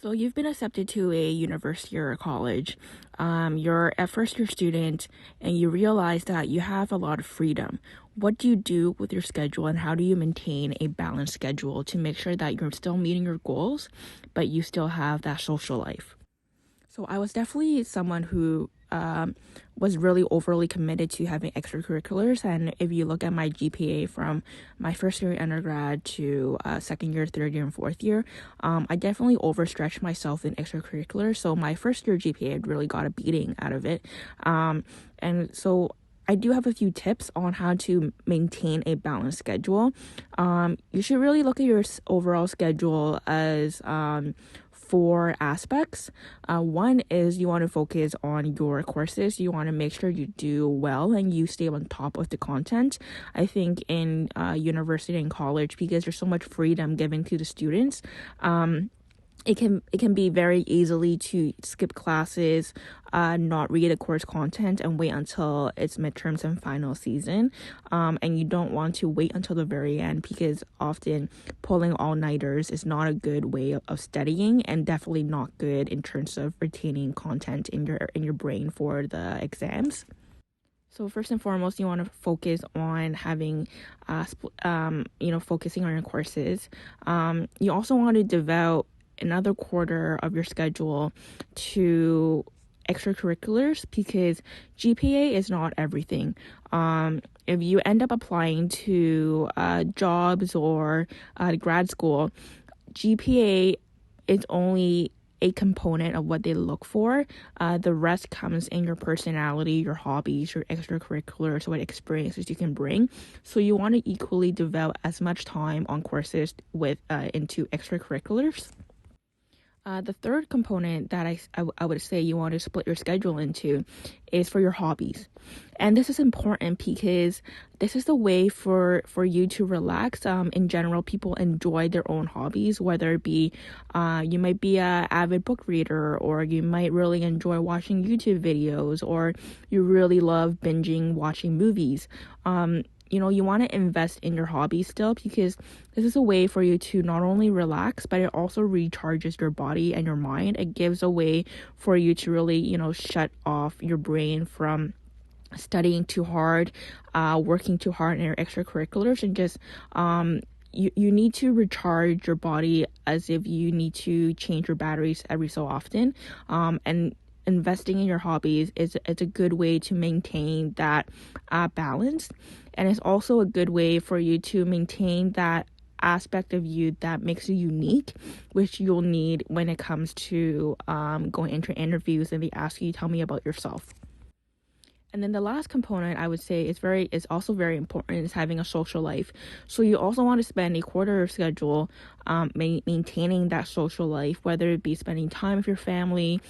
So you've been accepted to a university or a college. You're a first year student and you realize that you have a lot of freedom. What do you do with your schedule and how do you maintain a balanced schedule to make sure that you're still meeting your goals, but you still have that social life? So I was definitely someone who was really overly committed to having extracurriculars. And if you look at my GPA from my first year undergrad to second year, third year, and fourth year, I definitely overstretched myself in extracurriculars. So my first year GPA really got a beating out of it. And so I do have a few tips on how to maintain a balanced schedule. You should really look at your overall schedule as four aspects. One is you want to focus on your courses. You want to make sure you do well and you stay on top of the content. I think in university and college, because there's so much freedom given to the students, it can be very easily to skip classes, not read the course content, and wait until it's midterms and final season. And you don't want to wait until the very end because often pulling all-nighters is not a good way of studying and definitely not good in terms of retaining content in your brain for the exams. So first and foremost, you want to focus on having, focusing on your courses. You also want to devote another quarter of your schedule to extracurriculars because GPA is not everything. If you end up applying to jobs or grad school, GPA is only a component of what they look for. The rest comes in your personality, your hobbies, your extracurriculars, what experiences you can bring. So you want to equally devote as much time on courses into extracurriculars. The third component that I would say you want to split your schedule into is for your hobbies. And this is important because this is the way for you to relax. In general, people enjoy their own hobbies, whether it be you might be an avid book reader, or you might really enjoy watching YouTube videos, or you really love binging watching movies. You want to invest in your hobby still because this is a way for you to not only relax, but it also recharges your body and your mind. It gives a way for you to really, shut off your brain from studying too hard, working too hard in your extracurriculars, and just you need to recharge your body as if you need to change your batteries every so often. And investing in your hobbies it's a good way to maintain that balance, and it's also a good way for you to maintain that aspect of you that makes you unique, which you'll need when it comes to going into interviews and they ask you, tell me about yourself. And then the last component I would say is also very important is having a social life. So you also want to spend a quarter of schedule maintaining that social life, whether it be spending time with your family,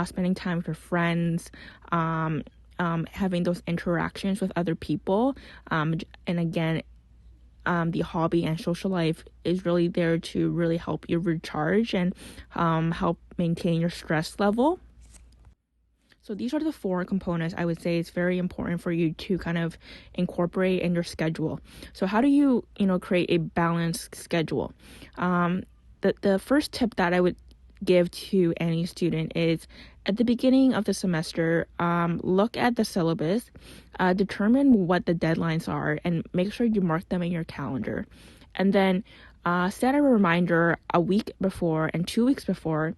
spending time with your friends, having those interactions with other people. And again, the hobby and social life is really there to really help you recharge and help maintain your stress level. So these are the four components I would say it's very important for you to kind of incorporate in your schedule. So how do you, create a balanced schedule? The first tip that I would give to any student is at the beginning of the semester, look at the syllabus, determine what the deadlines are, and make sure you mark them in your calendar. And then set a reminder a week before and 2 weeks before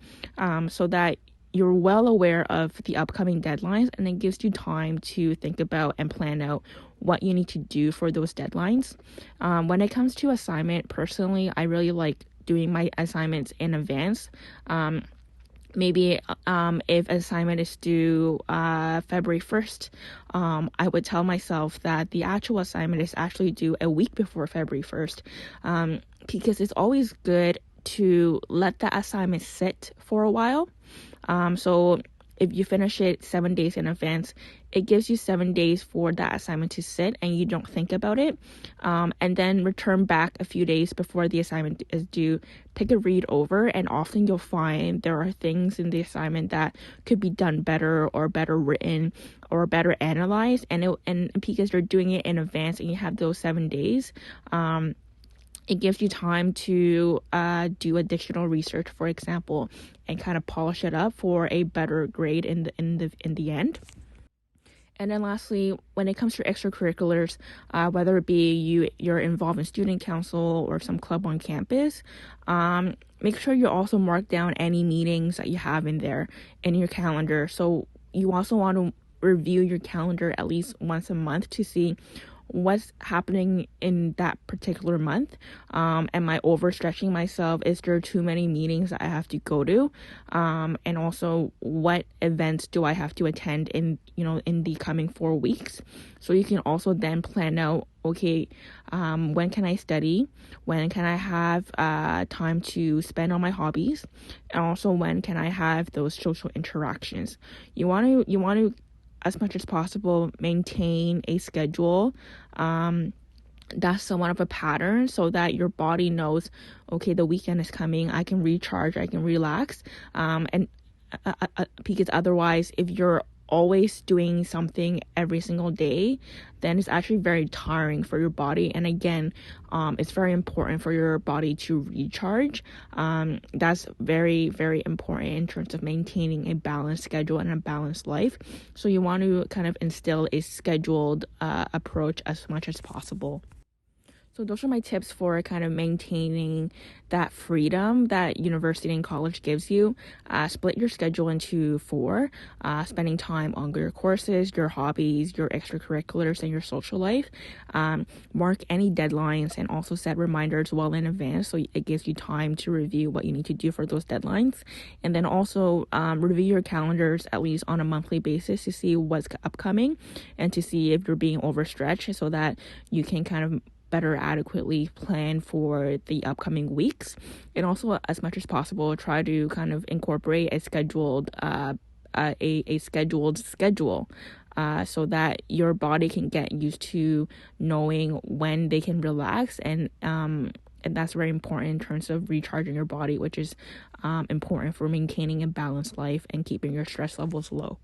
so that you're well aware of the upcoming deadlines, and it gives you time to think about and plan out what you need to do for those deadlines. When it comes to assignment, personally, I really like doing my assignments in advance. Maybe if assignment is due February 1st, I would tell myself that the actual assignment is actually due a week before February 1st, because it's always good to let that assignment sit for a while. So if you finish it 7 days in advance, it gives you 7 days for that assignment to sit and you don't think about it. And then return back a few days before the assignment is due, take a read over, and often you'll find there are things in the assignment that could be done better or better written or better analyzed. And because you're doing it in advance and you have those 7 days, It gives you time to do additional research, for example, and kind of polish it up for a better grade in the end. And then lastly, when it comes to extracurriculars, whether it be you're involved in student council or some club on campus, make sure you also mark down any meetings that you have in there in your calendar. So you also want to review your calendar at least once a month to see what's happening in that particular month. Am I overstretching myself? Is there too many meetings that I have to go to? And also, what events do I have to attend in the coming 4 weeks? So you can also then plan out, okay, when can I study? When can I have time to spend on my hobbies? And also, when can I have those social interactions? You want to, as much as possible, maintain a schedule that's somewhat of a pattern, so that your body knows, okay, the weekend is coming, I can recharge, I can relax, and because otherwise, if you're always doing something every single day, then it's actually very tiring for your body. And again, it's very important for your body to recharge. That's very, very important in terms of maintaining a balanced schedule and a balanced life. So you want to kind of instill a scheduled approach as much as possible. So those are my tips for kind of maintaining that freedom that university and college gives you. Split your schedule into 4, spending time on your courses, your hobbies, your extracurriculars, and your social life. Mark any deadlines and also set reminders well in advance, so it gives you time to review what you need to do for those deadlines. And then also review your calendars at least on a monthly basis to see what's upcoming and to see if you're being overstretched, so that you can kind of better adequately plan for the upcoming weeks. And also, as much as possible, try to kind of incorporate a scheduled schedule, so that your body can get used to knowing when they can relax, and that's very important in terms of recharging your body, which is important for maintaining a balanced life and keeping your stress levels low.